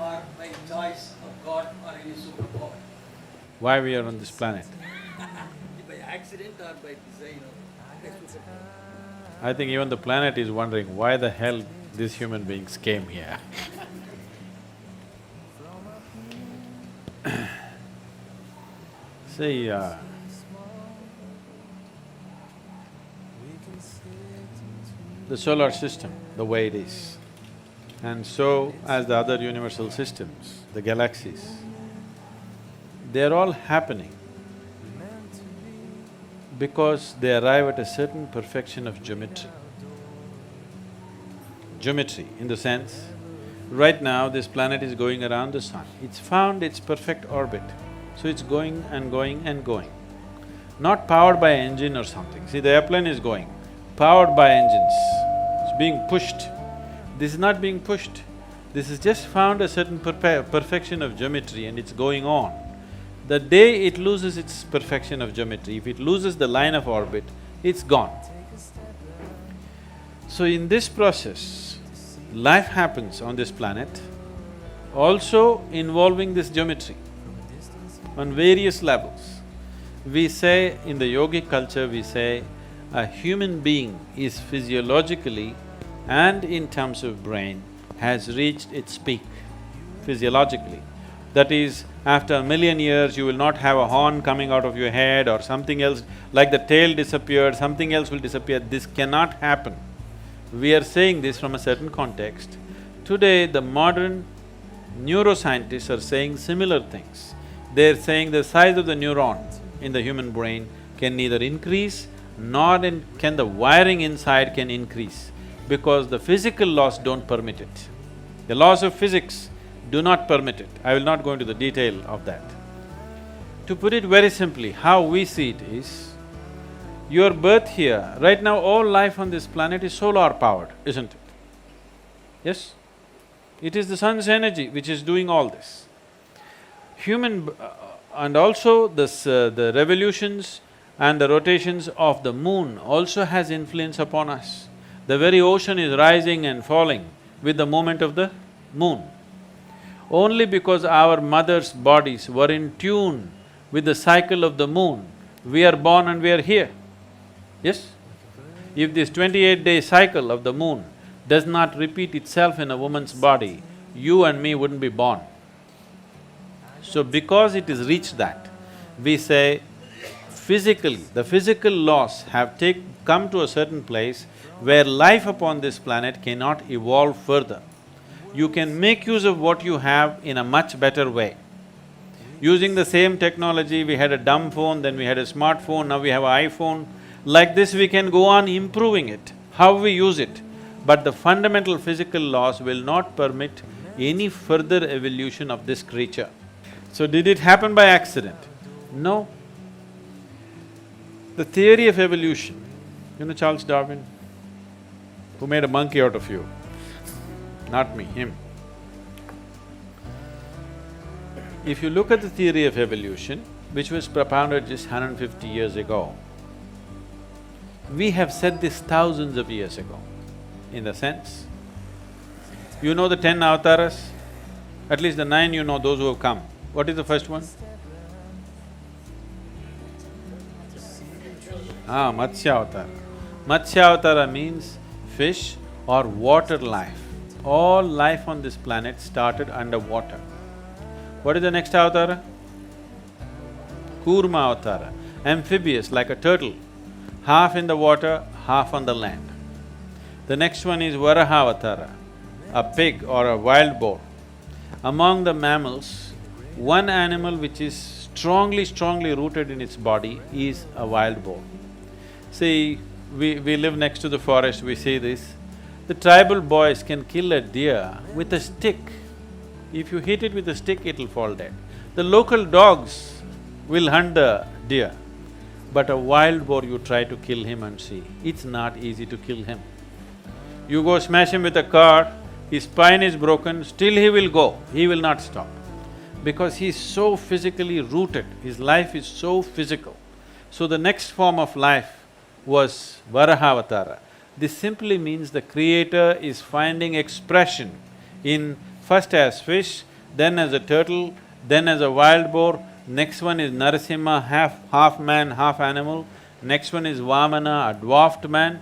or by choice of God or any superpower? Why we are on this planet? By accident or by design or by superpower? I think even the planet is wondering why the hell these human beings came here. See, the solar system, the way it is, and so as the other universal systems, the galaxies, they're all happening because they arrive at a certain perfection of geometry. Geometry in the sense, right now this planet is going around the sun, it's found its perfect orbit, so it's going and going and going. Not powered by engine or something. See, the airplane is going, powered by engines, it's being pushed. This is not being pushed, this has just found a certain perfection of geometry and it's going on. The day it loses its perfection of geometry, if it loses the line of orbit, it's gone. So in this process, life happens on this planet, also involving this geometry on various levels. We say, in the yogic culture, we say, a human being is physiologically and in terms of brain has reached its peak physiologically. That is, after 1,000,000 years, you will not have a horn coming out of your head or something else, like the tail disappeared, something else will disappear. This cannot happen. We are saying this from a certain context. Today, the modern neuroscientists are saying similar things. They're saying the size of the neuron in the human brain can neither increase nor can the wiring inside can increase, because the physical laws don't permit it. The laws of physics do not permit it. I will not go into the detail of that. To put it very simply, how we see it is, your birth here, right now all life on this planet is solar powered, isn't it? Yes? It is the sun's energy which is doing all this. And also the revolutions and the rotations of the moon also has influence upon us. The very ocean is rising and falling with the movement of the moon. Only because our mothers' bodies were in tune with the cycle of the moon, we are born and we are here. Yes? If this 28-day cycle of the moon does not repeat itself in a woman's body, you and me wouldn't be born. So because it has reached that, we say physically, the physical laws have come to a certain place where life upon this planet cannot evolve further. You can make use of what you have in a much better way. Using the same technology, we had a dumb phone, then we had a smartphone, now we have an iPhone. Like this, we can go on improving it, how we use it. But the fundamental physical laws will not permit any further evolution of this creature. So did it happen by accident? No. The theory of evolution, you know Charles Darwin, who made a monkey out of you? Not me, him. If you look at the theory of evolution, which was propounded just 150 years ago, we have said this thousands of years ago, in the sense, you know the 10 avatars? At least the 9 you know, those who have come. What is the first one? Matsya Avatara. Matsya Avatara means fish or water life. All life on this planet started underwater. What is the next avatara? Kurma Avatara, amphibious like a turtle, half in the water, half on the land. The next one is Varaha Avatara, a pig or a wild boar. Among the mammals, one animal which is strongly rooted in its body is a wild boar. See, we live next to the forest, we see this. The tribal boys can kill a deer with a stick. If you hit it with a stick, it'll fall dead. The local dogs will hunt the deer, but a wild boar, you try to kill him and see, it's not easy to kill him. You go smash him with a car, his spine is broken, still he will go, he will not stop. Because he's so physically rooted, his life is so physical. So the next form of life was Varaha Avatara. This simply means the creator is finding expression in First as fish, then as a turtle, then as a wild boar. Next one is Narasimha, half man, half animal. Next one is Vamana, a dwarfed man.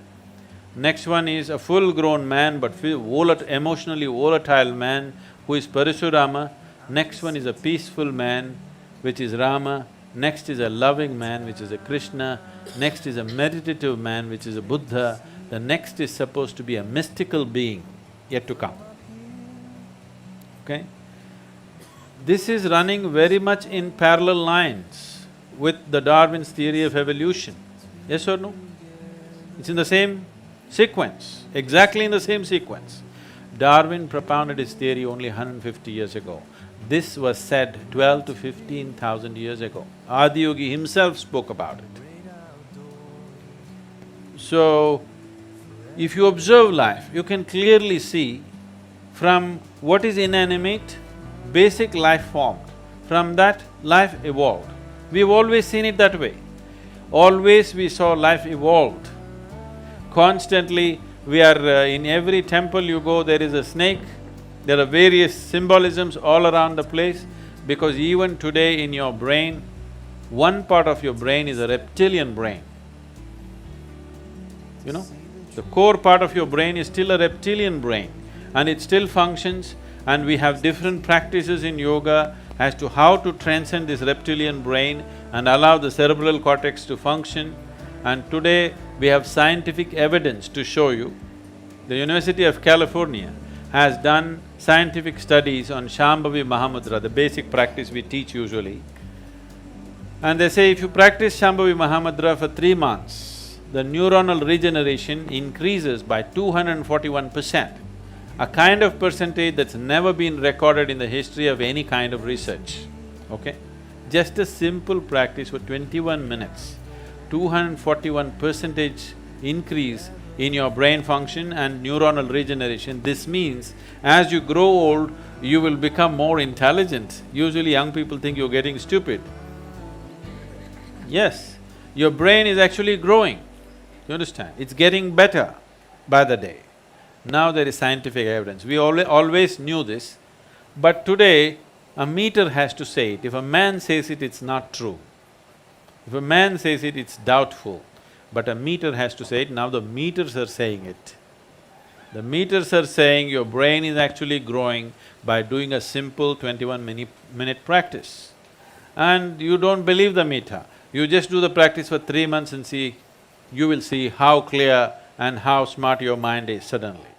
Next one is a full-grown man but emotionally volatile man who is Parasurama. Next one is a peaceful man, which is Rama. Next is a loving man, which is a Krishna. Next is a meditative man, which is a Buddha. The next is supposed to be a mystical being yet to come. Okay? This is running very much in parallel lines with the Darwin's theory of evolution. Yes or no? It's in the same sequence, exactly in the same sequence. Darwin propounded his theory only 150 years ago. This was said 12 to 15,000 years ago. Adiyogi himself spoke about it. So, if you observe life, you can clearly see from what is inanimate, basic life formed. From that, life evolved. We've always seen it that way. Always we saw life evolved. Constantly, we are in every temple you go, there is a snake. There are various symbolisms all around the place, because even today in your brain, one part of your brain is a reptilian brain. You know, the core part of your brain is still a reptilian brain and it still functions, and we have different practices in yoga as to how to transcend this reptilian brain and allow the cerebral cortex to function. And today we have scientific evidence to show you. The University of California has done scientific studies on Shambhavi Mahamudra, the basic practice we teach usually. And they say if you practice Shambhavi Mahamudra for 3 months, the neuronal regeneration increases by 241%, a kind of percentage that's never been recorded in the history of any kind of research, okay? Just a simple practice for 21 minutes, 241% increase in your brain function and neuronal regeneration. This means as you grow old, you will become more intelligent. Usually young people think you're getting stupid. Yes, your brain is actually growing, you understand? It's getting better by the day. Now there is scientific evidence. We always knew this, but today a meter has to say it. If a man says it, it's not true. If a man says it, it's doubtful. But a meter has to say it. Now the meters are saying it. The meters are saying your brain is actually growing by doing a simple 21-minute practice. And you don't believe the meter. You just do the practice for 3 months and see, you will see how clear and how smart your mind is suddenly.